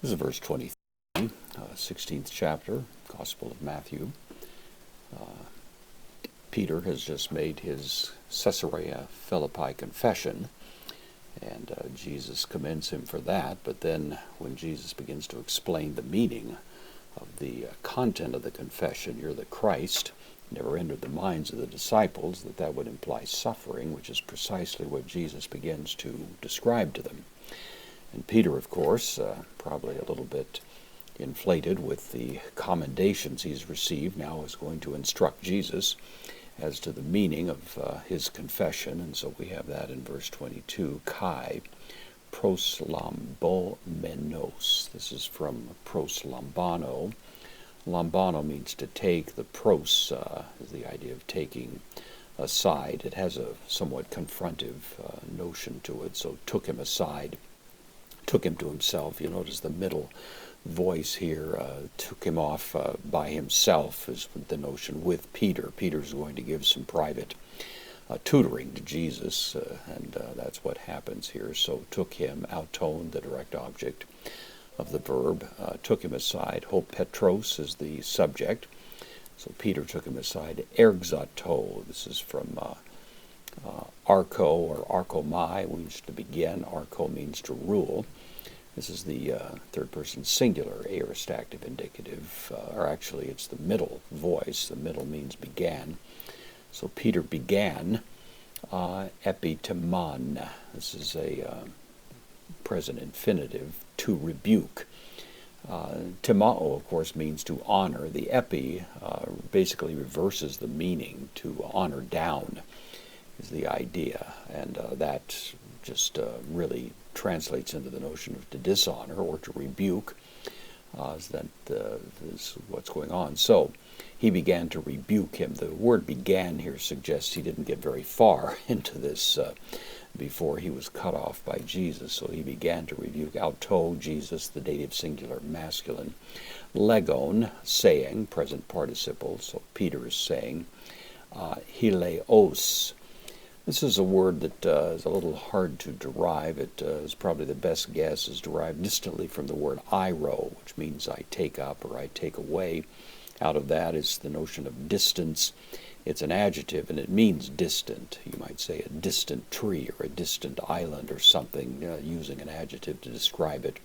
This is verse 23, 16th chapter, Gospel of Matthew. Peter has just made his Caesarea Philippi confession, and Jesus commends him for that. But then when Jesus begins to explain the meaning of the content of the confession, "You're the Christ," never entered the minds of the disciples that would imply suffering, which is precisely what Jesus begins to describe to them. And Peter, of course, probably a little bit inflated with the commendations he's received, now is going to instruct Jesus as to the meaning of his confession. And so we have that in verse 22, Kai proslambomenos. This is from proslambano. Lambano means to take. The pros is the idea of taking aside. It has a somewhat confrontive notion to it. So took him aside, took him to himself. You notice the middle voice here, took him off by himself, is the notion with Peter. Peter's going to give some private tutoring to Jesus, and that's what happens here. So took him, auton, the direct object of the verb, took him aside. Ho Petros is the subject. So Peter took him aside. Ergzato, this is from archo or archomai, means to begin. Archo means to rule. This is the third person singular, aorist active indicative, or actually it's the middle voice. The middle means began. So Peter began epitemon. This is a present infinitive, to rebuke. Timao, of course, means to honor. The epi basically reverses the meaning. To honor down is the idea, and that just really translates into the notion of to dishonor or to rebuke. That is what's going on. So he began to rebuke him. The word began here suggests he didn't get very far into this before he was cut off by Jesus. So he began to rebuke. Auto, Jesus, the dative singular masculine. Legon, saying, present participle. So Peter is saying. Hileos. This is a word that is a little hard to derive. It is probably the best guess is derived distantly from the word airo, which means I take up or I take away. Out of that is the notion of distance. It's an adjective, and it means distant. You might say a distant tree or a distant island or something, using an adjective to describe it.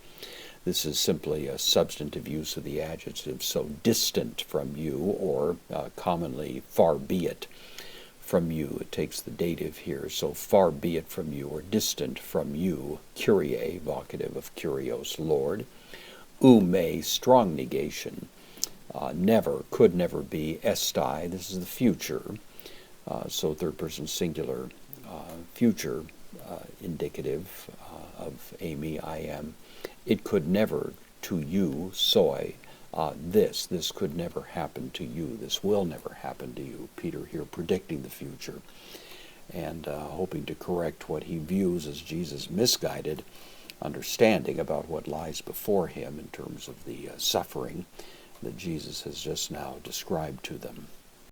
This is simply a substantive use of the adjective, so distant from you, or commonly far be it from you. It takes the dative here, so far be it from you, or distant from you. Kyrie, vocative of kurios, Lord. Ume, strong negation. Never, could never be. Estai, this is the future. So third person singular, future indicative of Amy, I am. It could never to you, soy. This could never happen to you. This will never happen to you. Peter here predicting the future and hoping to correct what he views as Jesus' misguided understanding about what lies before him in terms of the suffering that Jesus has just now described to them.